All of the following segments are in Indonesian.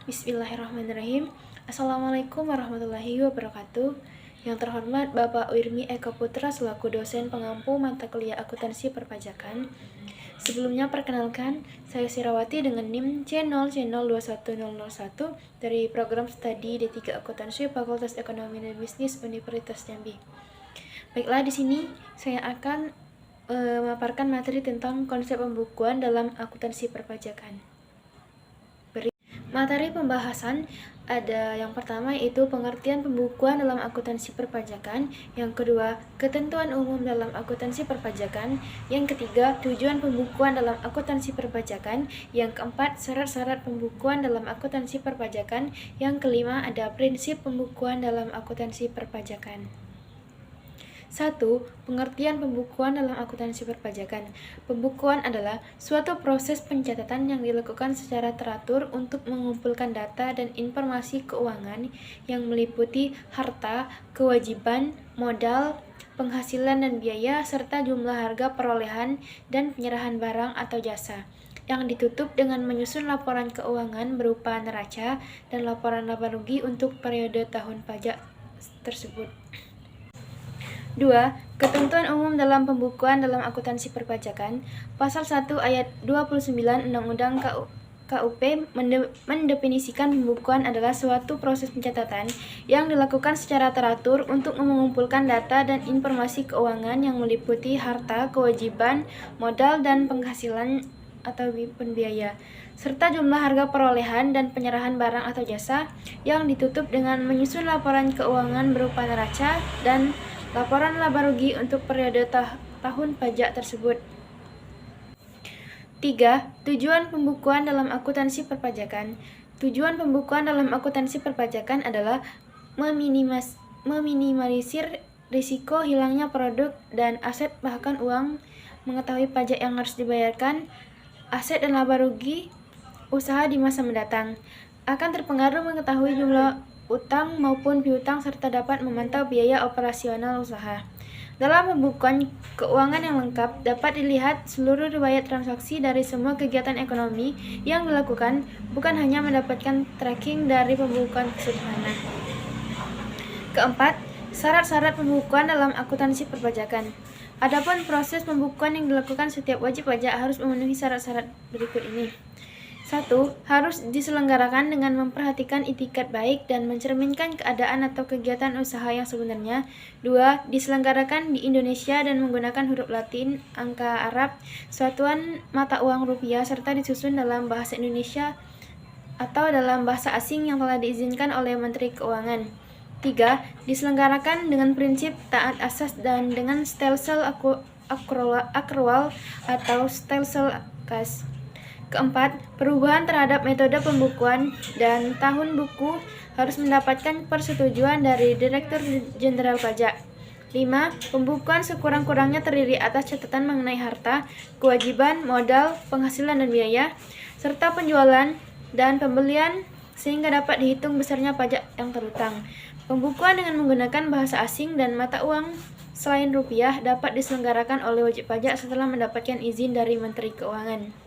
Bismillahirrahmanirrahim. Assalamualaikum warahmatullahi wabarakatuh. Yang terhormat Bapak Wirmi Eko Putra selaku dosen pengampu mata kuliah akuntansi perpajakan. Sebelumnya perkenalkan, saya Sirawati dengan NIM C0C02101 dari program studi D3 Akuntansi Fakultas Ekonomi dan Bisnis Universitas Jambi. Baiklah, di sini saya akan memaparkan materi tentang konsep pembukuan dalam akuntansi perpajakan. Materi pembahasan ada yang pertama yaitu pengertian pembukuan dalam akuntansi perpajakan, yang kedua ketentuan umum dalam akuntansi perpajakan, yang ketiga tujuan pembukuan dalam akuntansi perpajakan, yang keempat syarat-syarat pembukuan dalam akuntansi perpajakan, yang kelima ada prinsip pembukuan dalam akuntansi perpajakan. 1. Pengertian pembukuan dalam akuntansi perpajakan. Pembukuan adalah suatu proses pencatatan yang dilakukan secara teratur untuk mengumpulkan data dan informasi keuangan yang meliputi harta, kewajiban, modal, penghasilan dan biaya, serta jumlah harga perolehan dan penyerahan barang atau jasa, yang ditutup dengan menyusun laporan keuangan berupa neraca dan laporan laba rugi untuk periode tahun pajak tersebut. 2. Ketentuan umum dalam pembukuan dalam akuntansi perpajakan. Pasal 1 ayat 29 Undang-Undang KUP mendefinisikan pembukuan adalah suatu proses pencatatan yang dilakukan secara teratur untuk mengumpulkan data dan informasi keuangan yang meliputi harta, kewajiban, modal, dan penghasilan atau biaya, serta jumlah harga perolehan dan penyerahan barang atau jasa, yang ditutup dengan menyusun laporan keuangan berupa neraca dan laporan laba rugi untuk periode tahun pajak tersebut. 3. Tujuan pembukuan dalam akuntansi perpajakan. Tujuan pembukuan dalam akuntansi perpajakan adalah meminimalisir risiko hilangnya produk dan aset, bahkan uang, mengetahui pajak yang harus dibayarkan, aset dan laba rugi usaha di masa mendatang, akan terpengaruh mengetahui jumlah utang maupun piutang, serta dapat memantau biaya operasional usaha. Dalam pembukuan keuangan yang lengkap dapat dilihat seluruh riwayat transaksi dari semua kegiatan ekonomi yang dilakukan, bukan hanya mendapatkan tracking dari pembukuan sederhana. Keempat, syarat-syarat pembukuan dalam akuntansi perpajakan. Adapun proses pembukuan yang dilakukan, setiap wajib pajak harus memenuhi syarat-syarat berikut ini. 1. Harus diselenggarakan dengan memperhatikan itikat baik dan mencerminkan keadaan atau kegiatan usaha yang sebenarnya. 2. Diselenggarakan di Indonesia dan menggunakan huruf Latin, angka Arab, satuan mata uang rupiah, serta disusun dalam bahasa Indonesia atau dalam bahasa asing yang telah diizinkan oleh Menteri Keuangan. 3. Diselenggarakan dengan prinsip taat asas dan dengan stelsel akrual atau stelsel kas. Keempat, perubahan terhadap metode pembukuan dan tahun buku harus mendapatkan persetujuan dari Direktur Jenderal Pajak. 5. Pembukuan sekurang-kurangnya terdiri atas catatan mengenai harta, kewajiban, modal, penghasilan dan biaya, serta penjualan dan pembelian sehingga dapat dihitung besarnya pajak yang terutang. Pembukuan dengan menggunakan bahasa asing dan mata uang selain rupiah dapat diselenggarakan oleh wajib pajak setelah mendapatkan izin dari Menteri Keuangan.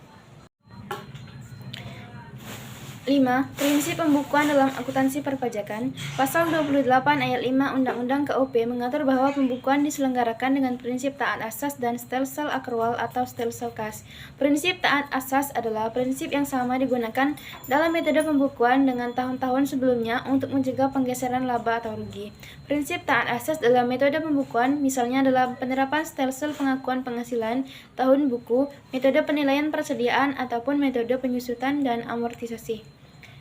5. Prinsip pembukuan dalam akuntansi perpajakan. Pasal 28 ayat 5 Undang-Undang KUP mengatur bahwa pembukuan diselenggarakan dengan prinsip taat asas dan stelsel akrual atau stelsel kas. Prinsip taat asas adalah prinsip yang sama digunakan dalam metode pembukuan dengan tahun-tahun sebelumnya untuk mencegah penggeseran laba atau rugi. Prinsip taat asas dalam metode pembukuan misalnya dalam penerapan stelsel pengakuan penghasilan, tahun buku, metode penilaian persediaan, ataupun metode penyusutan dan amortisasi.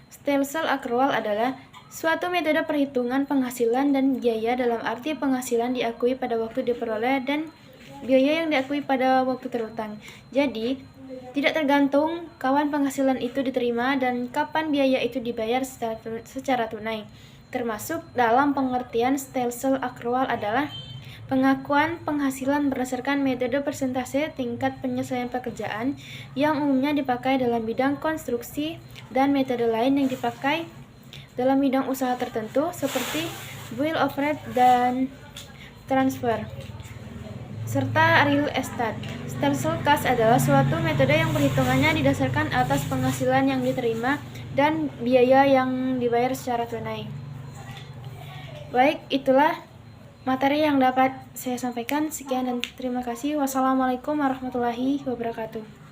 Stelsel akrual adalah suatu metode perhitungan penghasilan dan biaya dalam arti penghasilan diakui pada waktu diperoleh dan biaya yang diakui pada waktu terutang. Jadi, tidak tergantung kapan penghasilan itu diterima dan kapan biaya itu dibayar secara tunai. Termasuk dalam pengertian stelsel akrual adalah pengakuan penghasilan berdasarkan metode persentase tingkat penyelesaian pekerjaan yang umumnya dipakai dalam bidang konstruksi dan metode lain yang dipakai dalam bidang usaha tertentu seperti bill of rate dan transfer, serta real estate. Stelsel kas adalah suatu metode yang perhitungannya didasarkan atas penghasilan yang diterima dan biaya yang dibayar secara tunai. Baik, itulah materi yang dapat saya sampaikan. Sekian dan terima kasih. Wassalamualaikum warahmatullahi wabarakatuh.